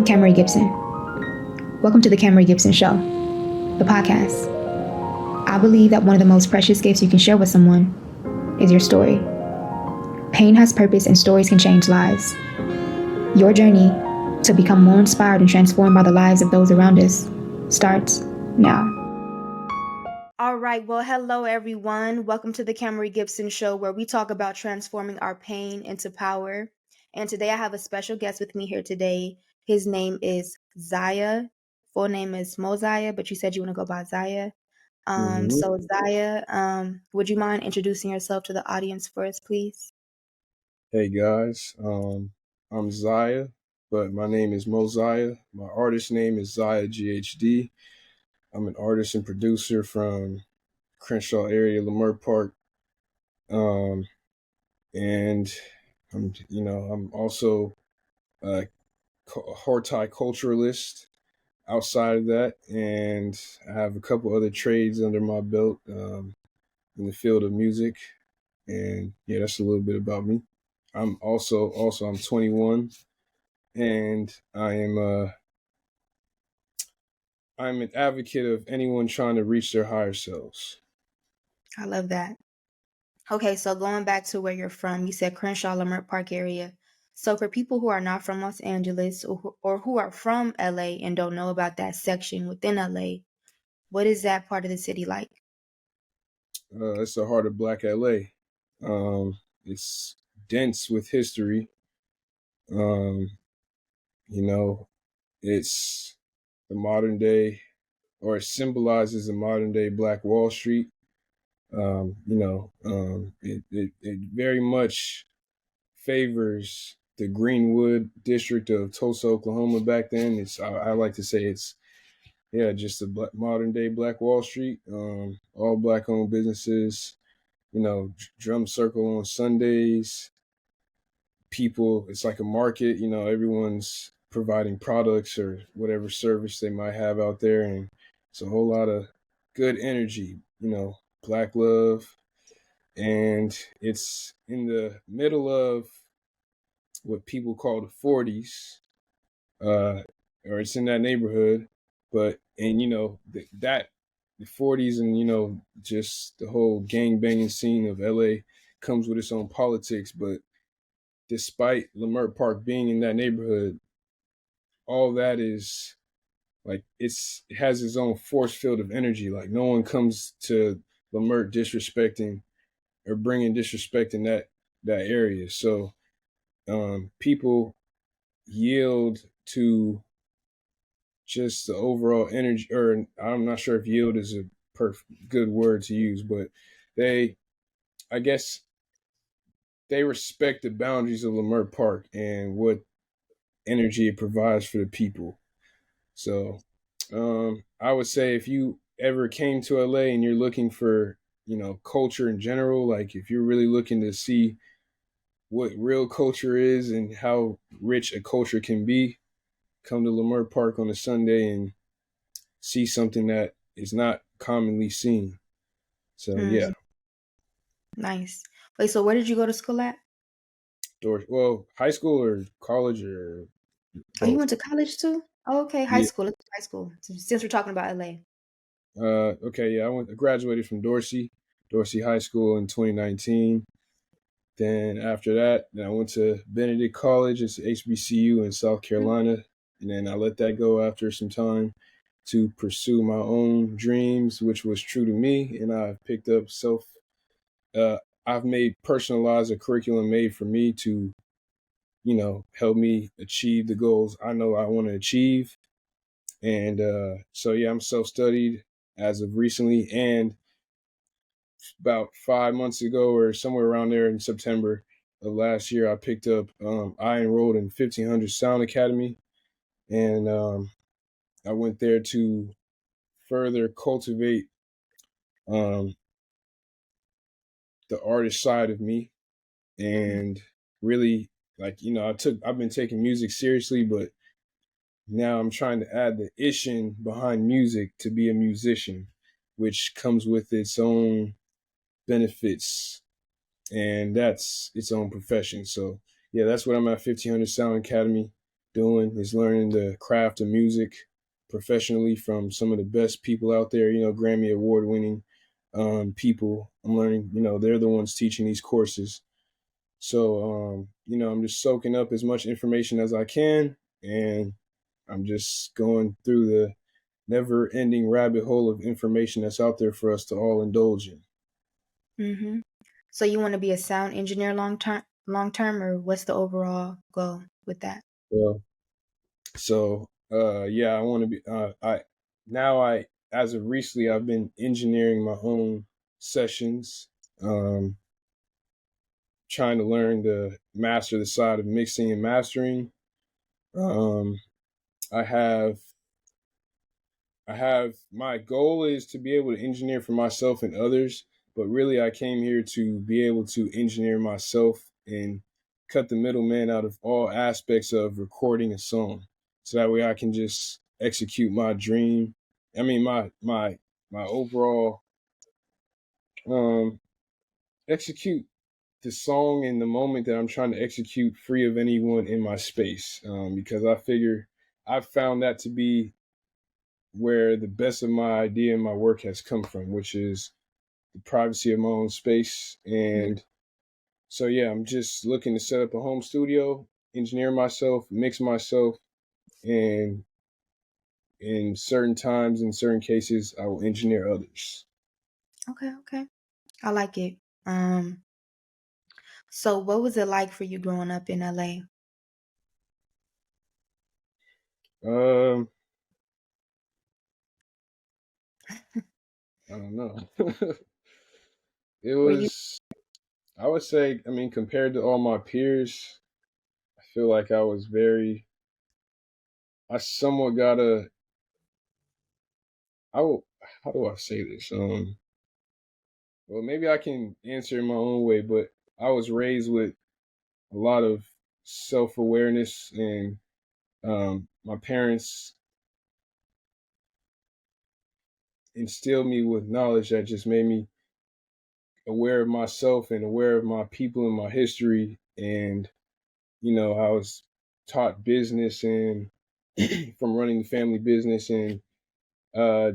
I'm Kamerie Gibson. Welcome to the Kamerie Gibson Show, the podcast. I believe that one of the most precious gifts you can share with someone is your story. Pain has purpose and stories can change lives. Your journey to become more inspired and transformed by the lives of those around us starts now. All right, well, hello everyone. Welcome to the Kamerie Gibson Show, where we talk about transforming our pain into power. And today I have a special guest with me here today. His name is Siah. Full name is Mosiah, but you said you want to go by Siah. So Siah, would you mind introducing yourself to the audience for us, please? Hey guys, I'm Siah, but my name is Mosiah. My artist name is Siah GHD. I'm an artist and producer from Crenshaw area, Leimert Park, and I'm also a horticulturalist outside of that, and I have a couple other trades under my belt in the field of music, and yeah, that's a little bit about me. I'm I'm 21. And I'm an advocate of anyone trying to reach their higher selves. I love that. Okay, so going back to where you're from, you said Crenshaw, Leimert Park area. So for people who are not from Los Angeles or who are from LA and don't know about that section within LA, what is that part of the city like? It's the heart of Black LA. It's dense with history. Um, you know, it's the modern day, or it symbolizes the modern day Black Wall Street. It very much favors the Greenwood district of Tulsa, Oklahoma back then. I like to say it's just a modern day Black Wall Street. All Black owned businesses. Drum circle on Sundays. People, it's like a market. Everyone's providing products or whatever service they might have out there, and it's a whole lot of good energy. Black love, and it's in the middle of what people call the 40s, or it's in that neighborhood. But and that the 40s, and just the whole gang banging scene of LA comes with its own politics. But despite Leimert Park being in that neighborhood, all that is like it has its own force field of energy. Like no one comes to Leimert disrespecting or bringing disrespect in that area. So people yield to just the overall energy, or I'm not sure if yield is a good word to use, but I guess they respect the boundaries of Leimert Park and what energy it provides for the people. So I would say if you ever came to LA and you're looking for, culture in general, like if you're really looking to see what real culture is and how rich a culture can be, come to Leimert Park on a Sunday and see something that is not commonly seen. So yeah. Nice. Wait, so where did you go to school at? Well, high school or college or Oh, you both. went to college too? Oh, okay, high Yeah. school. Let's do high school. Since we're talking about LA. Okay. Yeah. I graduated from Dorsey High School in 2019. Then after that, then I went to Benedict College. It's HBCU in South Carolina. And then I let that go after some time to pursue my own dreams, which was true to me. And I've picked up I've made personalized a curriculum made for me to, help me achieve the goals I know I want to achieve. And so, yeah, I'm self-studied as of recently. And about 5 months ago or somewhere around there in September of last year, I enrolled in 1500 Sound Academy. And I went there to further cultivate um, the artist side of me, and really, like, I've been taking music seriously, but now I'm trying to add the ishin behind music to be a musician, which comes with its own benefits, and that's its own profession. So yeah, that's what I'm at 1500 Sound Academy. doing, is learning the craft of music professionally from some of the best people out there, Grammy award winning people. I'm learning, they're the ones teaching these courses. So, I'm just soaking up as much information as I can, and I'm just going through the never ending rabbit hole of information that's out there for us to all indulge in. Mm-hmm. So you want to be a sound engineer long term, or what's the overall goal with that? Well, yeah, I want to be, as of recently, I've been engineering my own sessions, um, trying to learn to master the side of mixing and mastering. Um, I have my goal is to be able to engineer for myself and others, but really I came here to be able to engineer myself and cut the middleman out of all aspects of recording a song. So that way I can just execute my dream. I mean my overall um execute the song in the moment that I'm trying to execute free of anyone in my space. Because I figure I've found that to be where the best of my idea and my work has come from, which is the privacy of my own space. And so, yeah, I'm just looking to set up a home studio, engineer myself, mix myself, and in certain times, in certain cases, I will engineer others. Okay. I like it. Um, so what was it like for you growing up in LA? Um, I don't know. It Were you was, I would say, I mean, compared to all my peers, I feel like I somewhat got how do I say this? Well, maybe I can answer in my own way, but I was raised with a lot of self awareness, and my parents instilled me with knowledge that just made me aware of myself and aware of my people and my history. And, I was taught business and from running the family business, and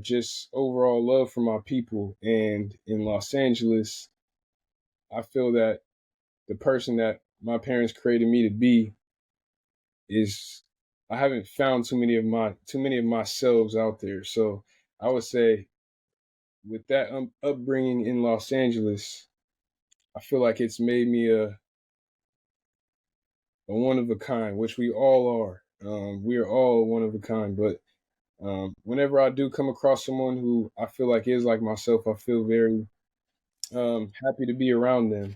just overall love for my people. And in Los Angeles, I feel that the person that my parents created me to be is I haven't found too many of myself out there. So I would say with that upbringing in Los Angeles, I feel like it's made me a one of a kind, which we all are. We are all one of a kind. But whenever I do come across someone who I feel like is like myself, I feel very happy to be around them.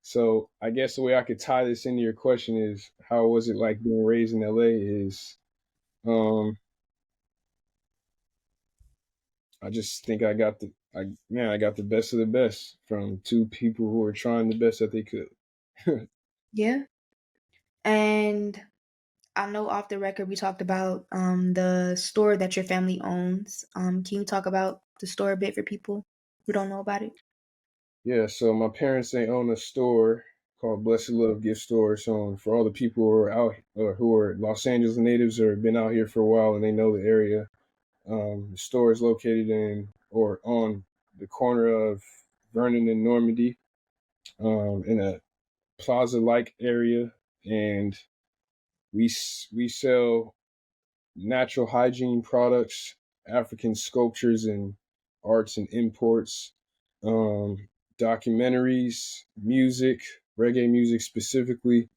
So I guess the way I could tie this into your question is how was it like being raised in LA is um I just think I got the best of the best from two people who were trying the best that they could. Yeah. And I know off the record we talked about the store that your family owns. Can you talk about the store a bit for people who don't know about it? Yeah, so my parents they own a store called Blessed Love Gift Store. So for all the people who are out or who are Los Angeles natives or have been out here for a while and they know the area, the store is located in or on the corner of Vernon and Normandy, in a plaza-like area, and we sell natural hygiene products, African sculptures and arts and imports, documentaries, music, reggae music specifically,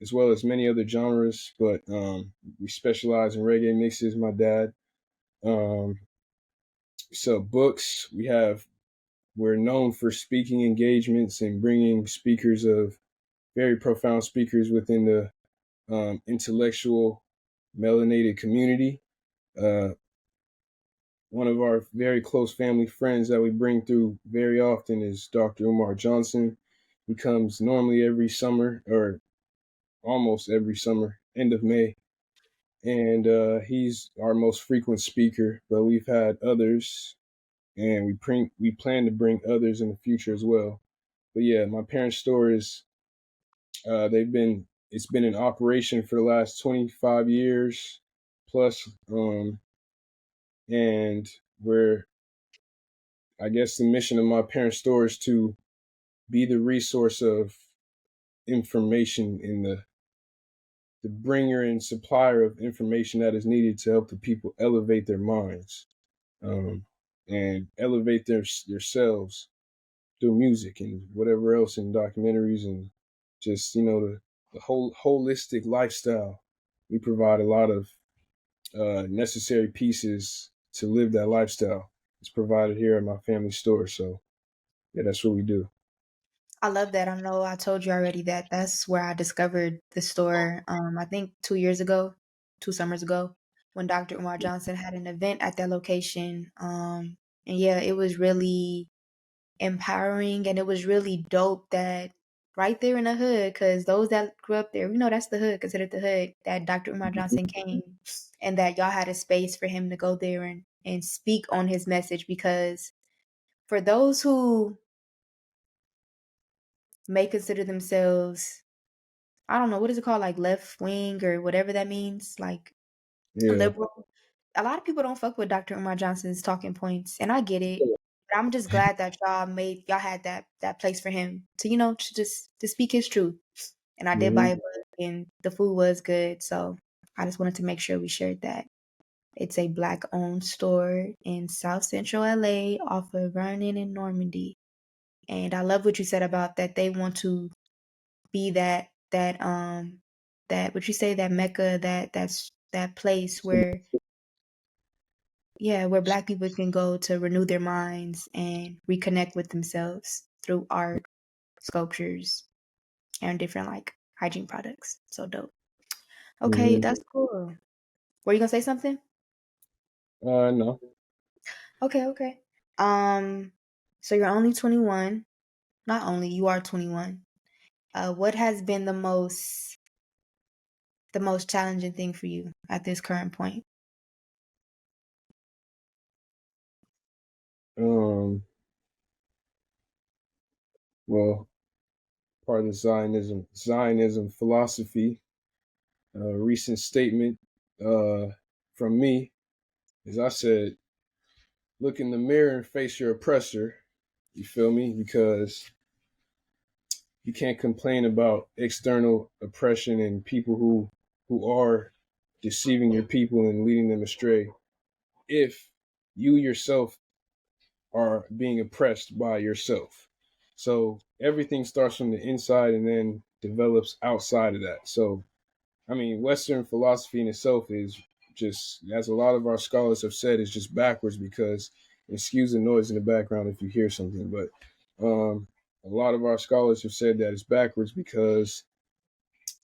as well as many other genres. But we specialize in reggae mixes. My dad. Um, so books. We're known for speaking engagements and bringing speakers of very profound speakers within the intellectual melanated community. Uh, One of our very close family friends that we bring through very often is Dr. Umar Johnson. He comes normally every summer or almost every summer, end of May. And he's our most frequent speaker, but we've had others and we plan to bring others in the future as well. But yeah, my parents' store is they've been it's been in operation for the last 25 years plus, and where I guess the mission of my parents' store is to be the resource of information in the bringer and supplier of information that is needed to help the people elevate their minds, and elevate themselves through music and whatever else in documentaries, and just the whole holistic lifestyle. We provide a lot of necessary pieces to live that lifestyle. It's provided here at my family store. So yeah, that's what we do. I love that. I know I told you already that that's where I discovered the store. I think 2 years ago, 2 summers ago, when Dr. Umar Johnson had an event at that location. And yeah, it was really empowering, and it was really dope that right there in the hood, because those that grew up there, that's the hood, considered the hood, that Dr. Umar Johnson came, and that y'all had a space for him to go there and speak on his message. Because for those who may consider themselves, I don't know, what is it called, like left wing or whatever that means, like Yeah. liberal. A lot of people don't fuck with Dr. Umar Johnson's talking points, and I get it. But I'm just glad that y'all had that place for him to to speak his truth. And I did buy Hmm. a book, and the food was good, so I just wanted to make sure we shared that. It's a Black-owned store in South Central LA, off of Vernon and Normandy. And I love what you said about that they want to be that would you say that Mecca, that's that place where, yeah, where Black people can go to renew their minds and reconnect with themselves through art, sculptures, and different like hygiene products. So dope. Okay, Hmm. that's cool. Were you gonna say something? No. Okay, okay. Um, so you're only 21. Not only, you are 21. What has been the most challenging thing for you at this current point? Well, part of the Zionism philosophy. A recent statement from me is I said, look in the mirror and face your oppressor. You feel me? Because you can't complain about external oppression and people who are deceiving your people and leading them astray if you yourself are being oppressed by yourself. So everything starts from the inside and then develops outside of that. So I mean, Western philosophy in itself is just, as a lot of our scholars have said, is just backwards because, excuse the noise in the background if you hear something, but a lot of our scholars have said that it's backwards because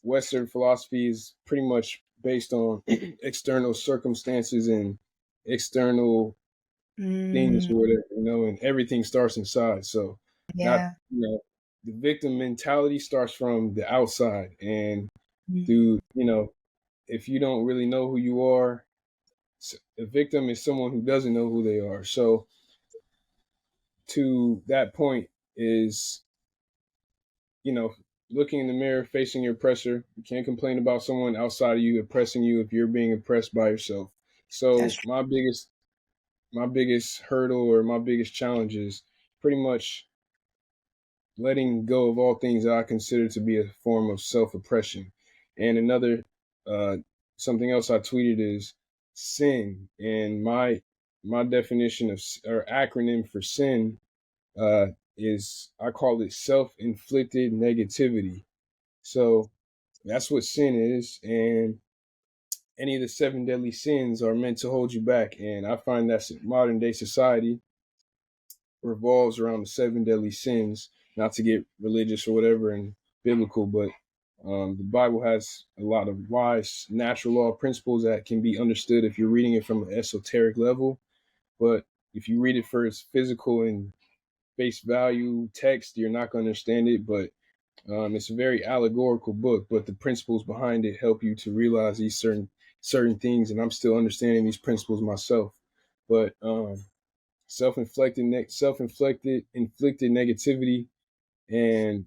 Western philosophy is pretty much based on external circumstances and external things Mm, or whatever, and everything starts inside. So, not, yeah. the victim mentality starts from the outside and Mm, through, if you don't really know who you are, a victim is someone who doesn't know who they are. So to that point is, you know, looking in the mirror, facing your oppressor. You can't complain about someone outside of you oppressing you if you're being oppressed by yourself. that's So true. my biggest hurdle or my biggest challenge is pretty much letting go of all things that I consider to be a form of self oppression. And another, uh, something else I tweeted is sin. And my definition of or acronym for sin uh, is, I call it self inflicted negativity. So that's what sin is. And any of the seven deadly sins are meant to hold you back. And I find that modern day society revolves around the seven deadly sins. Not to get religious or whatever and biblical, but the Bible has a lot of wise natural law principles that can be understood if you're reading it from an esoteric level. But if you read it for its physical and face value text, you're not going to understand it. But it's a very allegorical book, but the principles behind it help you to realize these certain things. And I'm still understanding these principles myself. But self-inflicted negativity and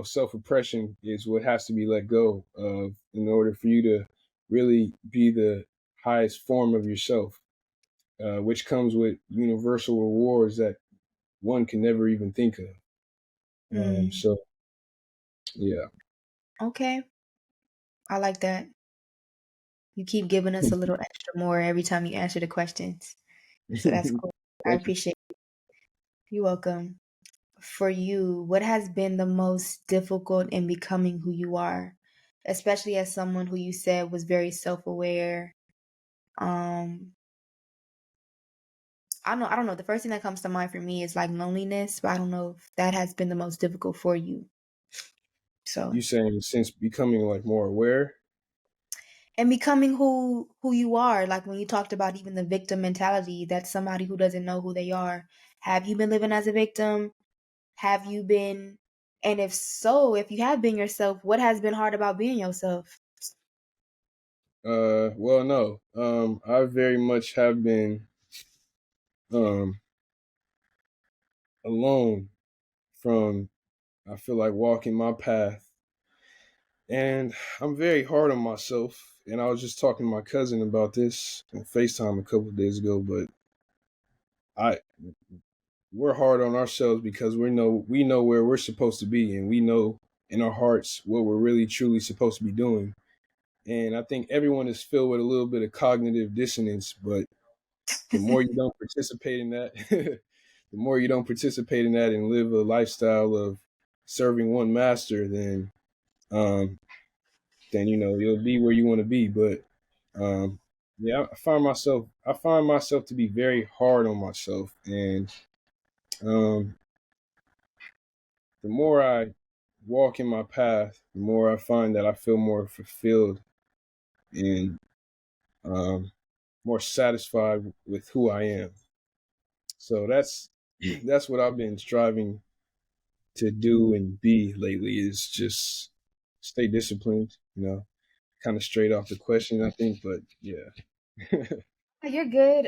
self-oppression is what has to be let go of in order for you to really be the highest form of yourself, which comes with universal rewards that one can never even think of. Mm, So yeah. okay. I like that. You keep giving us a little extra more every time you answer the questions. So that's cool. I Thank you. appreciate it. You're welcome. For you, what has been the most difficult in becoming who you are, especially as someone who you said was very self-aware? Um, I don't know. The first thing that comes to mind for me is like loneliness, but I don't know if that has been the most difficult for you. So, You saying since becoming like more aware? and becoming who you are, like when you talked about even the victim mentality, that's somebody who doesn't know who they are. Have you been living as a victim? Have you been, and if so, if you have been yourself, what has been hard about being yourself? Well, no. I very much have been um alone from, I feel like, walking my path. And I'm very hard on myself. And I was just talking to my cousin about this on FaceTime a couple of days ago, but I we're hard on ourselves because we know where we're supposed to be, and we know in our hearts what we're really truly supposed to be doing. And I think everyone is filled with a little bit of cognitive dissonance, but the more you don't participate in that, the more you don't participate in that and live a lifestyle of serving one master, um, then you'll be where you want to be. But um, yeah, I find myself to be very hard on myself, and um, the more I walk in my path, the more I find that I feel more fulfilled and um, more satisfied with who I am. So that's what I've been striving to do and be lately, is just stay disciplined, kind of straight off the question, I think, but yeah. You're good.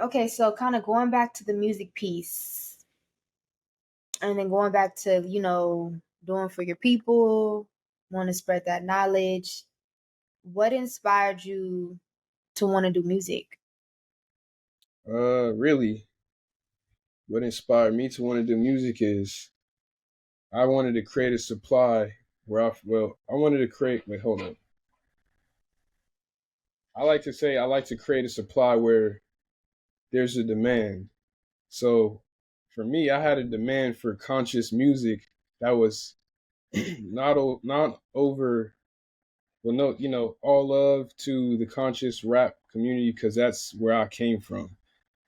Okay, so kind of going back to the music piece and then going back to, doing for your people, want to spread that knowledge. What inspired you to want to do music? Really, what inspired me to want to do music is I wanted to create a supply I wanted to create, wait, hold on. I like to say I like to create a supply where there's a demand. So for me, I had a demand for conscious music that was not over. Well, no, all love to the conscious rap community because that's where I came from.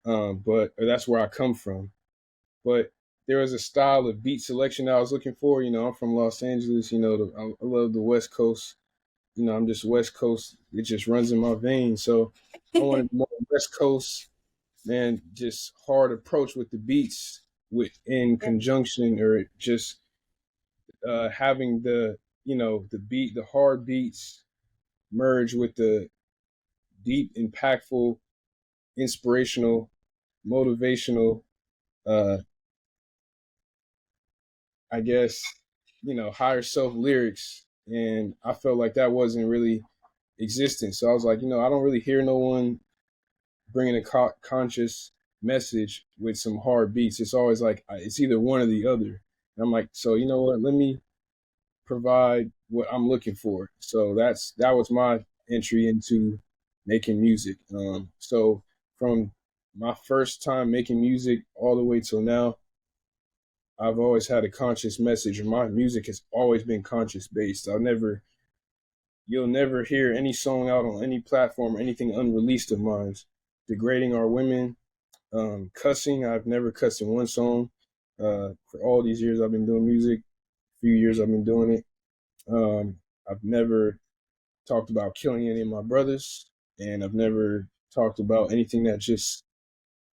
But or that's where I come from. But there was a style of beat selection that I was looking for. I'm from Los Angeles. I love the West Coast. I'm just West Coast. It just runs in my veins. So I wanted more West Coast and just hard approach with the beats, with in Yeah. conjunction, or just having the hard beats merge with the deep, impactful, inspirational, motivational, uh, I guess, higher self lyrics. And I felt like that wasn't really existent. So I was like, I don't really hear no one bringing a conscious message with some hard beats. It's always like it's either one or the other. And I'm like, so you know what? Let me provide what I'm looking for. So that was my entry into making music. So from my first time making music all the way till now, I've always had a conscious message, and my music has always been conscious based. You'll never hear any song out on any platform or anything unreleased of mine degrading our women, cussing. I've never cussed in one song. For all these years I've been doing music, a few years I've been doing it. I've never talked about killing any of my brothers, and I've never talked about anything that just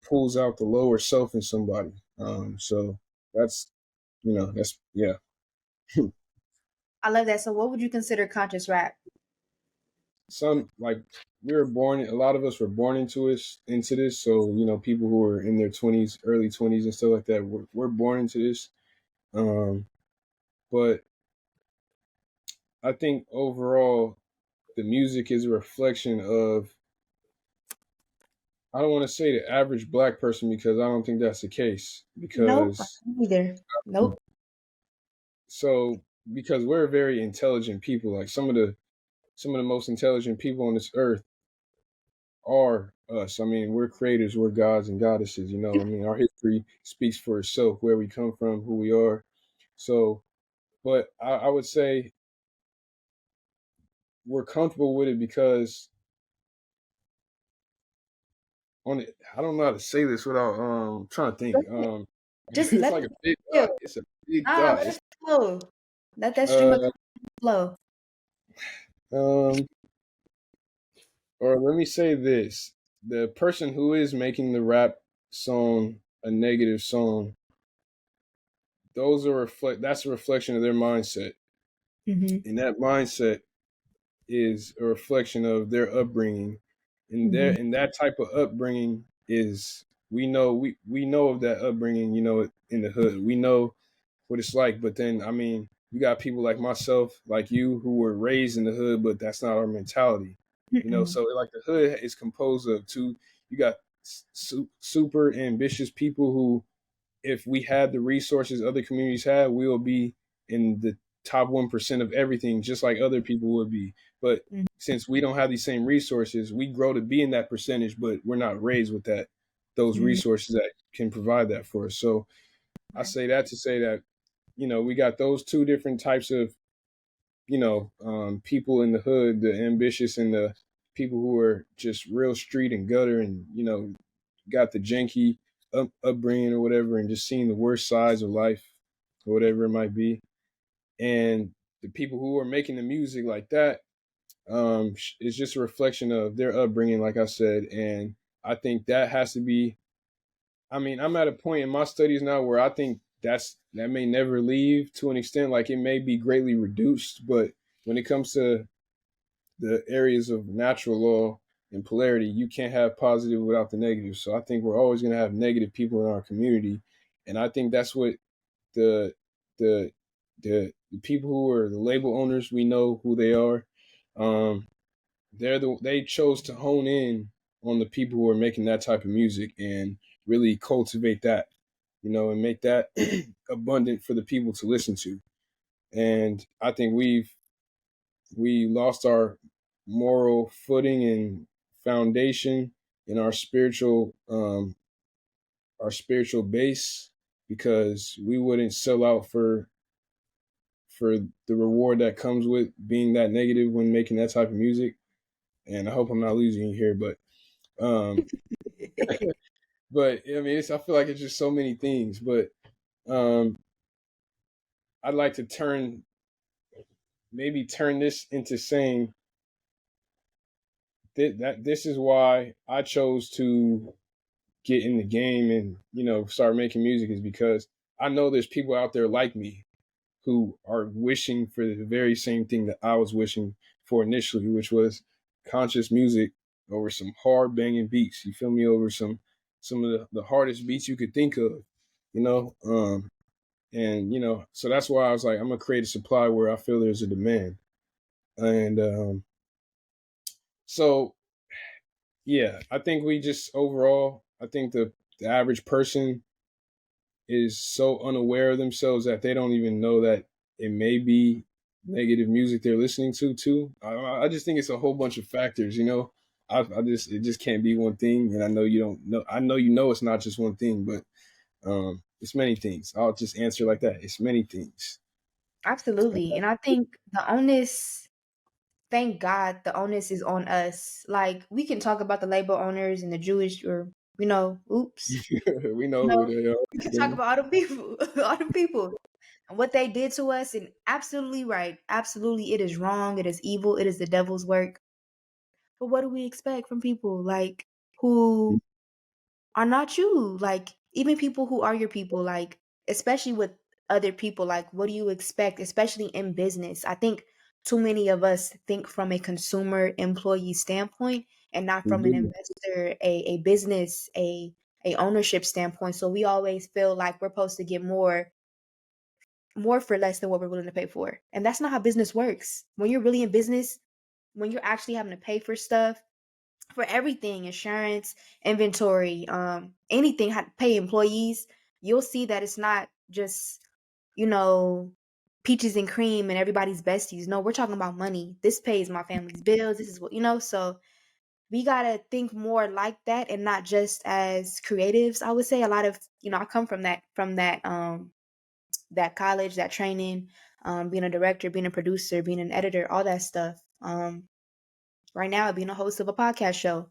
pulls out the lower self in somebody. So that's that's yeah. I love that. So what would you consider conscious rap? Some like we were born. A lot of us were born into this. So people who are in their 20s, early 20s, and stuff like that. We're born into this. Um, But I think overall, the music is a reflection of, I don't want to say the average black person because I don't think that's the case. Nope, I Because don't either. Nope. so because we're very intelligent people, like some of the most intelligent people on this earth are us. I mean, we're creators, we're gods and goddesses. I mean, our history speaks for itself, where we come from, who we are. So, but I would say we're comfortable with it because on it, I don't know how to say this without trying to think. Just It's let like it a big flow. dot. It's a big Ah, dot. let It's it flow. Let that stream of uh consciousness flow. um or let me say this. The person who is making the rap song a negative song, that's a reflection of their mindset. Mm-hmm. And that mindset is a reflection of their upbringing. Mm-hmm. And that type of upbringing is, we know of that upbringing, in the hood. We know what it's like. But then, I mean, you got people like myself, like you, who were raised in the hood, but that's not our mentality. Mm-mm. So like the hood is composed of two. You got super ambitious people who, if we had the resources other communities had, we will be in the top 1% of everything, just like other people would be. But since we don't have these same resources, we grow to be in that percentage, but we're not raised with those Mm-hmm. resources that can provide that for us. So I say that to say that, we got those two different types of, people in the hood, the ambitious and the people who are just real street and gutter, and, got the janky upbringing or whatever, and just seeing the worst sides of life or whatever it might be. And the people who are making the music like that, is just a reflection of their upbringing, like I said. And I think that has to be, I mean, I'm at a point in my studies now where I think that may never leave, to an extent. Like, it may be greatly reduced, but when it comes to the areas of natural law and polarity, you can't have positive without the negative. So I think we're always going to have negative people in our community, and I think that's what the the the people who are the label owners, we know who they are. Um, they chose to hone in on the people who are making that type of music and really cultivate that, and make that abundant for the people to listen to. And I think we lost our moral footing and foundation in our spiritual base, because we wouldn't sell out for the reward that comes with being that negative when making that type of music. And I hope I'm not losing you here, um but I mean, I feel like it's just so many things. But um I'd like to turn this into saying that this is why I chose to get in the game and, start making music, is because I know there's people out there like me who are wishing for the very same thing that I was wishing for initially, which was conscious music over some hard banging beats. You feel me? Over some of the hardest beats you could think of, you know. And so that's why I was like, I'm gonna create a supply where I feel there's a demand. And so yeah, I think we just overall, I think the average person is so unaware of themselves that they don't even know that it may be negative music they're listening to too. I just think it's a whole bunch of factors, it just can't be one thing. And I know you don't know, I know it's not just one thing, but it's many things. I'll just answer like that. It's many things. Absolutely. And I think the onus, thank God, the onus is on us. Like, we can talk about the label owners and the Jewish, or, oops, We know who they we can talk are. about all the people, all the people and what they did to us. And absolutely right. Absolutely. It is wrong. It is evil. It is the devil's work. But what do we expect from people like who are not you? Like, even people who are your people, like, especially with other people, like, what do you expect, especially in business? I think too many of us think from a consumer employee standpoint and not We from an do. investor, a business, a ownership standpoint. So we always feel like we're supposed to get more more for less than what we're willing to pay for. And that's not how business works. When you're really in business, when you're actually having to pay for stuff, for everything, insurance, inventory, anything, pay employees, you'll see that it's not just, you know, peaches and cream and everybody's besties. No, we're talking about money. This pays my family's bills. This is what, so we gotta think more like that and not just as creatives. I would say a lot of, I come from that college, that training, being a director, being a producer, being an editor, all that stuff. Right now, being a host of a podcast show.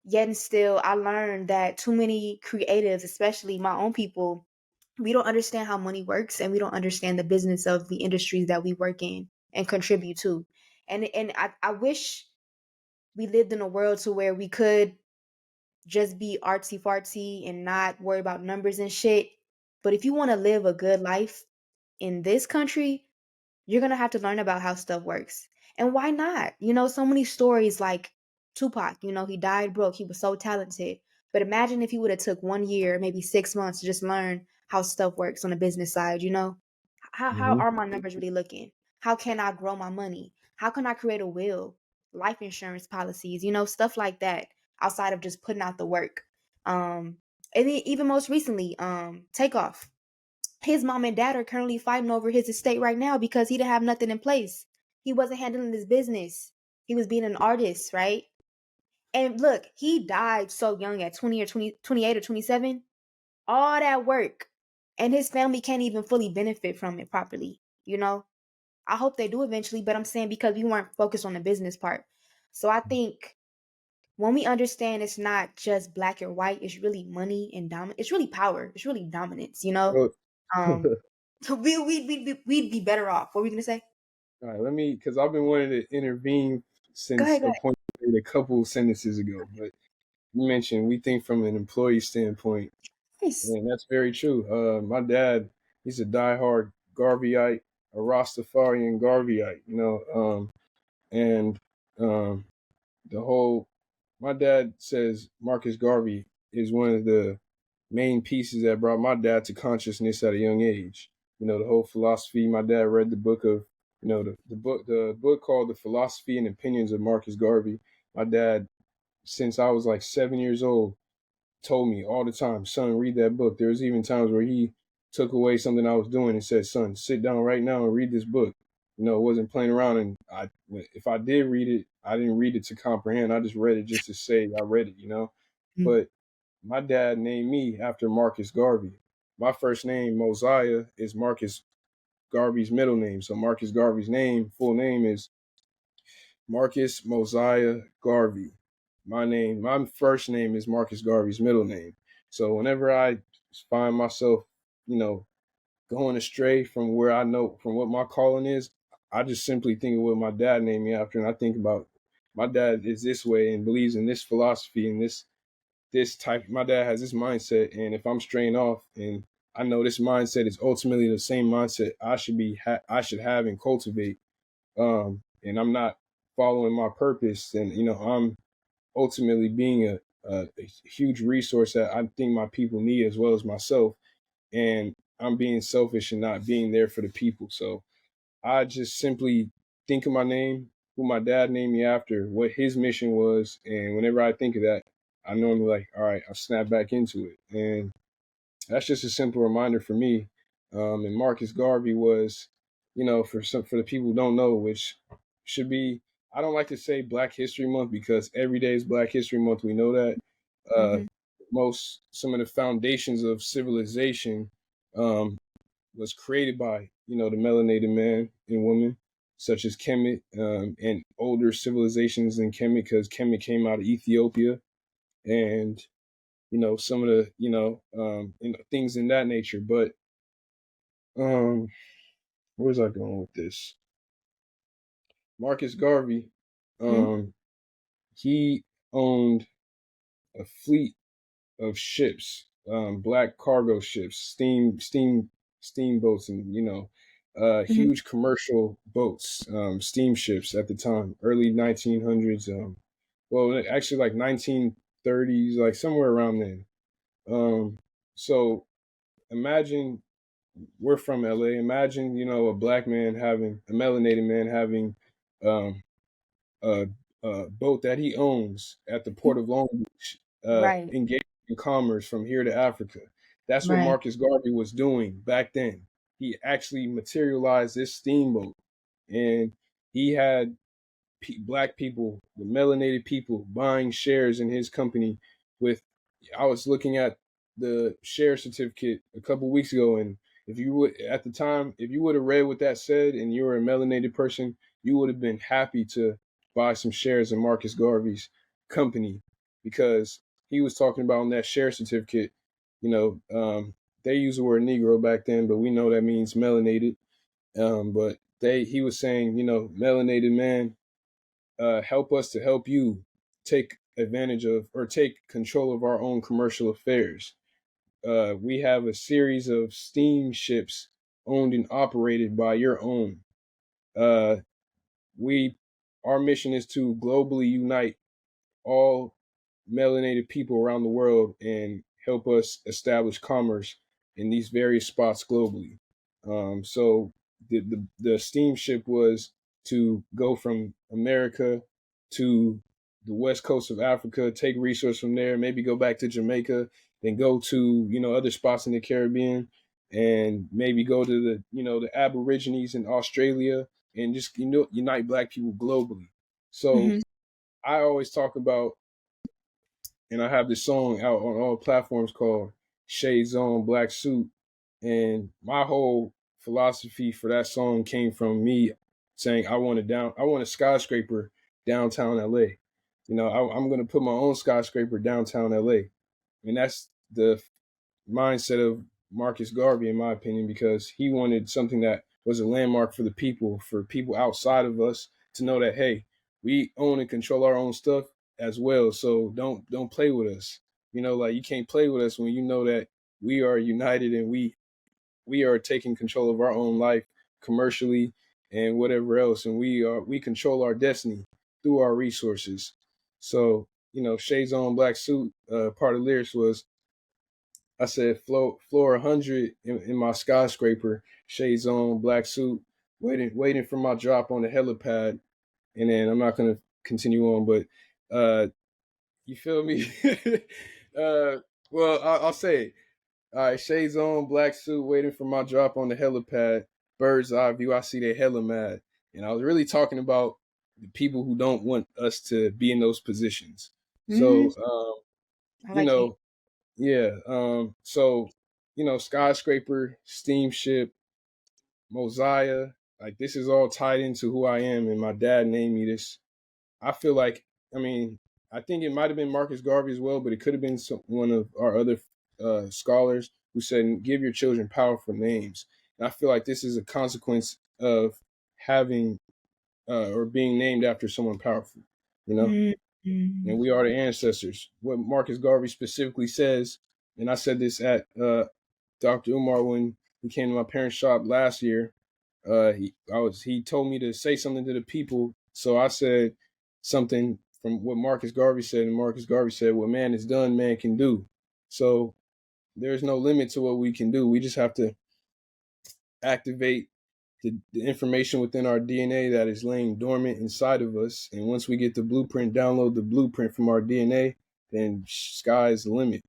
Yet and still, I learned that too many creatives, especially my own people, we don't understand how money works, and we don't understand the business of the industries that we work in and contribute to. And I wish we lived in a world to where we could just be artsy fartsy and not worry about numbers and shit. But if you want to live a good life in this country, you're gonna have to learn about how stuff works. And why not? So many stories like Tupac, he died broke. He was so talented. But imagine if he would have took 1 year, maybe 6 months to just learn how stuff works on the business side. How Hmm. are my numbers really looking? How can I grow my money? How can I create a will? Life insurance policies, stuff like that, outside of just putting out the work. And then even most recently, Takeoff, his mom and dad are currently fighting over his estate right now because he didn't have nothing in place. He wasn't handling his business. He was being an artist, right? And look, he died so young at 20 or 20, 28 or 27. All that work. And his family can't even fully benefit from it properly. I hope they do eventually, but I'm saying because we weren't focused on the business part. So I think when we understand it's not just black or white, it's really money and it's really power. It's really dominance. Well, Um, so we'd be better off. What were we gonna say? all right, let me, because I've been wanting to intervene Go since ahead, go a ahead. point you made a couple sentences ago. But you mentioned we think from an employee standpoint, Nice. and that's very true. My dad, he's a diehard Garveyite, a Rastafarian Garveyite, and um, the whole. My dad says Marcus Garvey is one of the main pieces that brought my dad to consciousness at a young age. The whole philosophy. My dad read the book of, the book called The Philosophy and Opinions of Marcus Garvey. My dad, since I was like 7 years old, told me all the time, son, read that book. There was even times where he took away something I was doing and said, son, sit down right now and read this book. It wasn't playing around. And if I did read it, I didn't read it to comprehend. I just read it just to say I read it. Mm, But my dad named me after Marcus Garvey. My first name, Mosiah, is Marcus Garvey's middle name. So Marcus Garvey's full name is Marcus Mosiah Garvey. My first name is Marcus Garvey's middle name. So whenever I find myself, you know, going astray from where I know from what my calling is, I just simply think of what my dad named me after, and I think about my dad is this way and believes in this philosophy and this type. My dad has this mindset, and if I'm straying off, and I know this mindset is ultimately the same mindset I should have and cultivate, and I'm not following my purpose, and I'm ultimately being a huge resource that I think my people need as well as myself, and I'm being selfish and not being there for the people. So I just simply think of my name, who my dad named me after, what his mission was, and whenever I think of that, I normally like, all right, I'll snap back into it, and that's just a simple reminder for me. And Marcus Garvey was, for the people who don't know, which should be, I don't like to say Black History Month because every day is Black History Month. We know that. Uh, mm-hmm, some of the foundations of civilization um, was created by, the melanated man and woman, such as Kemet, and older civilizations than Kemet, because Kemet came out of Ethiopia, and some of the things in that nature. But um where's I going with this? Marcus Garvey, mm-hmm, um he owned a fleet of ships, black cargo ships, steamboats, and mm-hmm, huge commercial boats, steamships at the time, early 1900s, well, actually like 1930s, like somewhere around then. So imagine we're from LA. Imagine, a black man having a melanated man having um, a, a boat that he owns at the port of Long Beach, Right. engaging in commerce from here to Africa. That's what Right. Marcus Garvey was doing back then. He actually materialized this steamboat, and he had black people, the melanated people, buying shares in his company. With, I was looking at the share certificate a couple weeks ago, and if you would at the time, if you would have read what that said, and you were a melanated person, you would have been happy to buy some shares in Marcus Garvey's company, because he was talking about on that share certificate. You know, they used the word Negro back then, but we know that means melanated. But he was saying, melanated man, help us to help you take advantage of or take control of our own commercial affairs. We have a series of steamships owned and operated by your own. Uh, we Our mission is to globally unite all melanated people around the world and help us establish commerce in these various spots globally. So the steamship was to go from America to the west coast of Africa, take resource from there, maybe go back to Jamaica, then go to other spots in the Caribbean, and maybe go to the Aborigines in Australia, and just unite Black people globally. So Hmm. I always talk about, and I have this song out on all platforms called Shades On Black Suit. And my whole philosophy for that song came from me saying I want a skyscraper downtown LA. I'm gonna put my own skyscraper downtown LA. And that's the mindset of Marcus Garvey, in my opinion, because he wanted something that was a landmark for people outside of us to know that, hey, we own and control our own stuff as well. So don't play with us. Like, you can't play with us when you know that we are united, and we are taking control of our own life commercially and whatever else, and we control our destiny through our resources. So, Shades On Black Suit, part of the lyrics was, I said, floor 100 in my skyscraper, shades on, black suit, waiting for my drop on the helipad. And then I'm not gonna continue on, but you feel me? uh, well, I'll say it. All right, shades on, black suit, waiting for my drop on the helipad. Bird's eye view, I see they hella mad. And I was really talking about the people who don't want us to be in those positions. Hmm. So, I you like it. know, yeah. So, skyscraper, steamship, Mosiah, like, this is all tied into who I am, and my dad named me this. I feel like, I mean, I think it might have been Marcus Garvey as well, but it could have been one of our other scholars who said, "Give your children powerful names." And I feel like this is a consequence of having or being named after someone powerful. You know, Mm-hmm. and we are the ancestors. What Marcus Garvey specifically says, and I said this at Dr. Umar when he came to my parents' shop last year. He told me to say something to the people, so I said something from what Marcus Garvey said, and Marcus Garvey said, "What man is done, man can do." So there's no limit to what we can do. We just have to activate the information within our DNA that is laying dormant inside of us. And once we get the blueprint, download the blueprint from our DNA, then sky is the limit.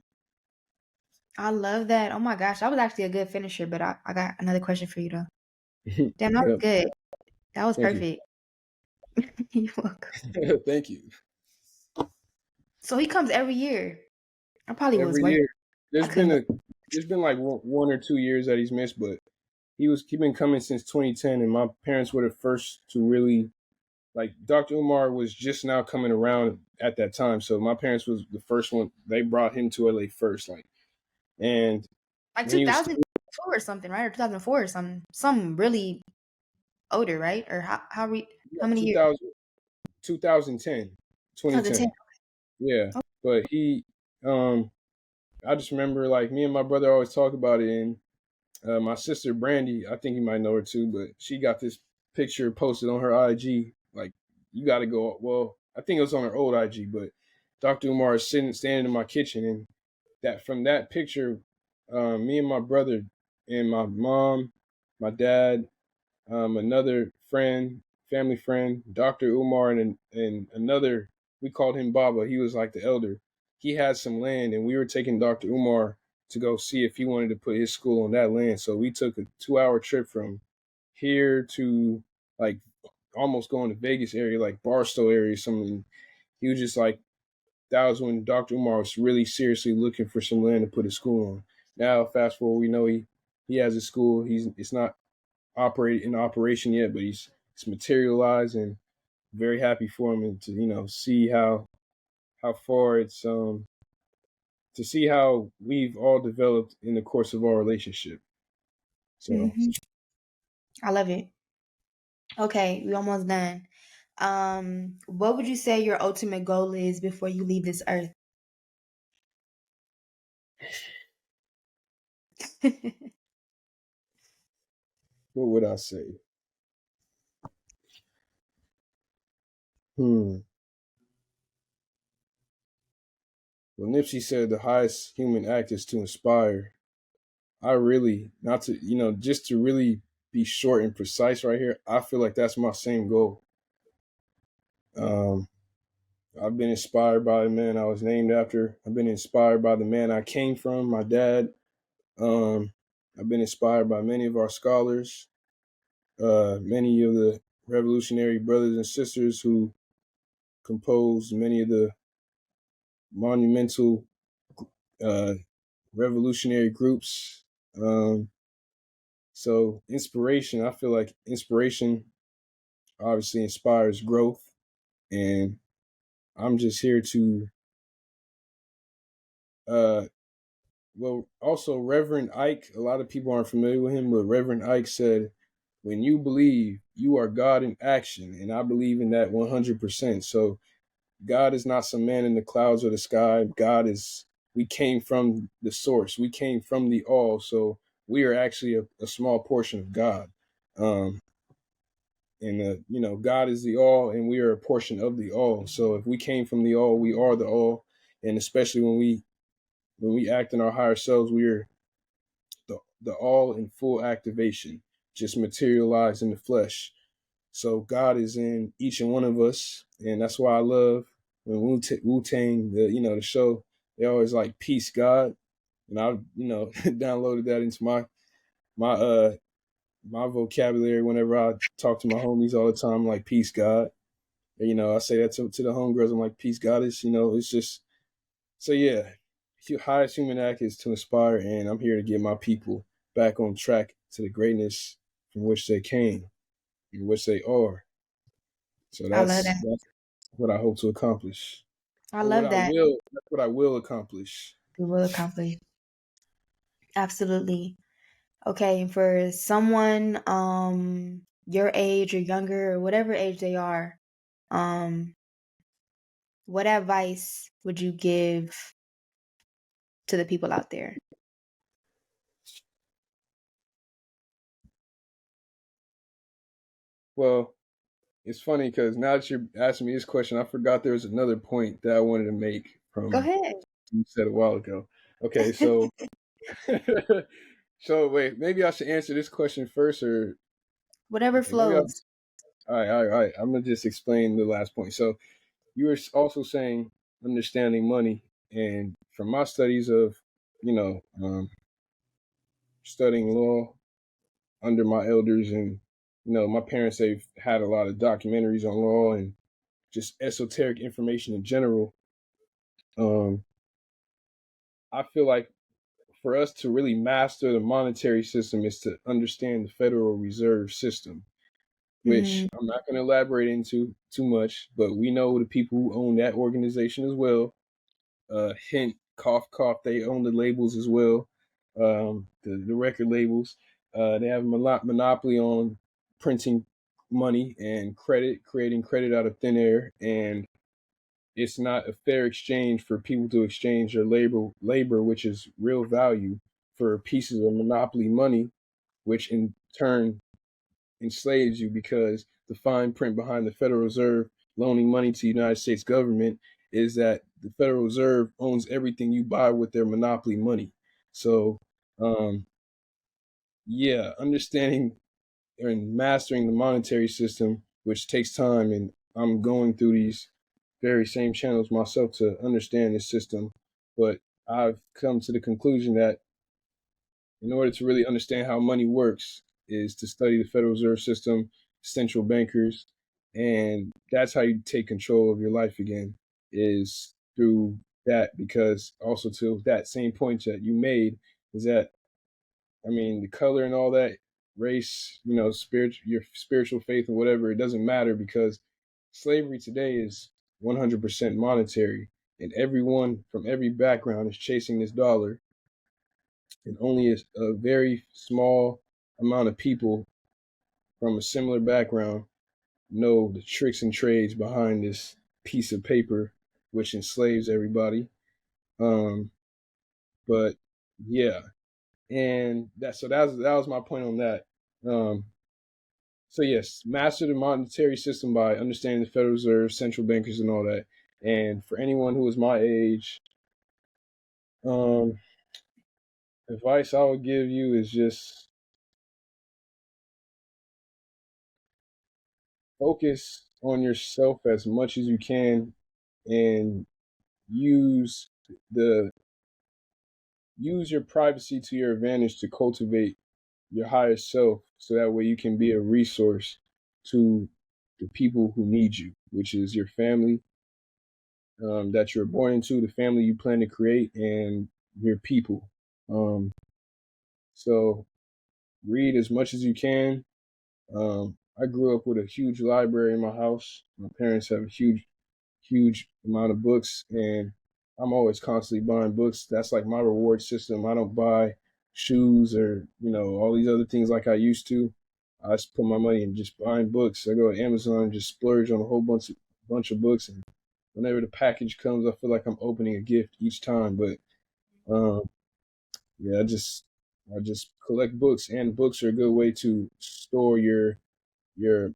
I love that. Oh my gosh, that was actually a good finisher, but I got another question for you though. Damn, that was Yep. good. That was Thank you. perfect. You're welcome. Thank you. So he comes every year. I probably was Every working. year, I there's been couldn't. a there's been like one or 2 years that he's missed, but he been coming since 2010, and my parents were the first to really, like, Dr. Umar was just now coming around at that time, so my parents was the first one. They brought him to LA first, like, and Like when he was 2002 or something, right? Or 2004 or something. Some really older, right? Or how many years? 2000, 2010, 2010. 2010, yeah. Oh, But I just remember, like, me and my brother always talk about it, and my sister Brandy, I think you might know her too, but she got this picture posted on her IG. Like, you got to go. Well, I think it was on her old IG, but Dr. Umar is standing in my kitchen, and that from that picture, me and my brother and my mom, my dad, another friend, family friend, Dr. Umar, and another, we called him Baba. He was like the elder. He had some land, and we were taking Dr. Umar to go see if he wanted to put his school on that land. So we took a 2 hour trip from here to like almost going to Vegas area, like Barstow area, something. He was just like, that was when Dr. Umar was really seriously looking for some land to put a school on. Now, fast forward, we know he has a school. It's not in operation yet, but it's materialized, and very happy for him, and to see how far it's to see how we've all developed in the course of our relationship. So I love it. Okay, we almost done. What would you say your ultimate goal is before you leave this earth? what would I say? Well, Nipsey said the highest human act is to inspire. I really, not to, just to really be short and precise right here, I feel like that's my same goal. Um, I've been inspired by the man I was named after. I've been inspired by the man I came from, my dad. Um, I've been inspired by many of our scholars, many of the revolutionary brothers and sisters who composed many of the monumental uh, revolutionary groups. Um, so inspiration, I feel like inspiration obviously inspires growth, and I'm just here to uh, well, also Reverend Ike, a lot of people aren't familiar with him, but Reverend Ike said, when you believe, you are God in action. And I believe in that 100%. So God is not some man in the clouds or the sky. We came from the source. We came from the all. So we are actually a small portion of God. Um, and God is the all, and we are a portion of the all. So if we came from the all, we are the all. And especially when we act in our higher selves, we are the all in full activation, just materialized in the flesh. So God is in each and one of us, and that's why I love when Wu Tang, the show. They always like peace, God, and I downloaded that into my uh my vocabulary whenever I talk to my homies all the time, like peace, God. And, I say that to the homegirls. I'm like, peace, Goddess. It's just so yeah. Highest human act is to inspire, and I'm here to get my people back on track to the greatness from which they came and which they are. So I love that's what I hope to accomplish, I or what love I that. will. That's what I will accomplish. We will accomplish. Absolutely. Okay, and for someone your age or younger or whatever age they are, um, what advice would you give to the people out there? Well, it's funny because now that you're asking me this question, I forgot there was another point that I wanted to make Go from ahead. you said a while ago. Okay, so so wait, maybe I should answer this question first, or Whatever okay, maybe I'll. flows. All right. I'm gonna just explain the last point. So you were also saying understanding money, and from my studies of, studying law under my elders, and my parents, they've had a lot of documentaries on law and just esoteric information in general. Um, I feel like for us to really master the monetary system is to understand the Federal Reserve System, which Mm, I'm not going to elaborate into too much, but we know the people who own that organization as well. Hint, cough, cough, they own the labels as well, the record labels. They have a monopoly on printing money and credit, creating credit out of thin air, and it's not a fair exchange for people to exchange their labor, which is real value, for pieces of monopoly money, which in turn enslaves you, because the fine print behind the Federal Reserve loaning money to the United States government is that the Federal Reserve owns everything you buy with their monopoly money. So um, yeah, understanding and mastering the monetary system, which takes time, and I'm going through these very same channels myself to understand this system. But I've come to the conclusion that in order to really understand how money works is to study the Federal Reserve System, central bankers, and that's how you take control of your life again, is through that. Because also to that same point that you made is that, I mean, the color and all that, race, your spiritual faith and whatever, it doesn't matter, because slavery today is 100% monetary, and everyone from every background is chasing this dollar, and only a very small amount of people from a similar background know the tricks and trades behind this piece of paper, which enslaves everybody. Um, but yeah, and that was my point on that. Um, so yes, master the monetary system by understanding the Federal Reserve, central bankers, and all that. And for anyone who is my age, um, advice I would give you is just focus on yourself as much as you can, and use the use your privacy to your advantage to cultivate your higher self, so that way you can be a resource to the people who need you, which is your family, that you're born into, the family you plan to create, and your people. Um, so read as much as you can. I grew up with a huge library in my house. My parents have a huge amount of books, and I'm always constantly buying books. That's like my reward system. I don't buy shoes or all these other things like I used to. I just put my money in just buying books. I go to Amazon and just splurge on a whole bunch of books, and whenever the package comes, I feel like I'm opening a gift each time. But um, yeah, I just collect books, and books are a good way to store your your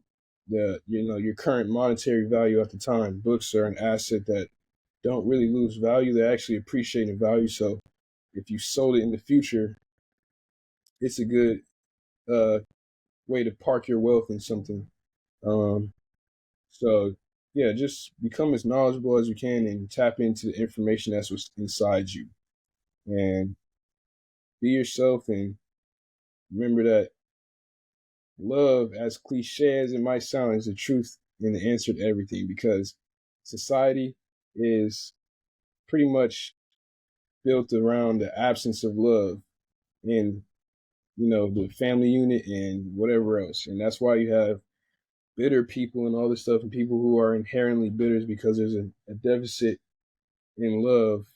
current monetary value at the time. Books are an asset that don't really lose value; they actually appreciate in value. So if you sold it in the future, it's a good uh, way to park your wealth in something. Um, so yeah, just become as knowledgeable as you can and tap into the information that's what's inside you, and be yourself, and remember that love, as cliche as it might sound, is the truth and the answer to everything, because society is pretty much built around the absence of love in the family unit and whatever else. And that's why you have bitter people and all this stuff, and people who are inherently bitter, is because there's a deficit in love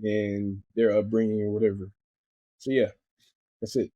in their upbringing or whatever. So yeah, that's it.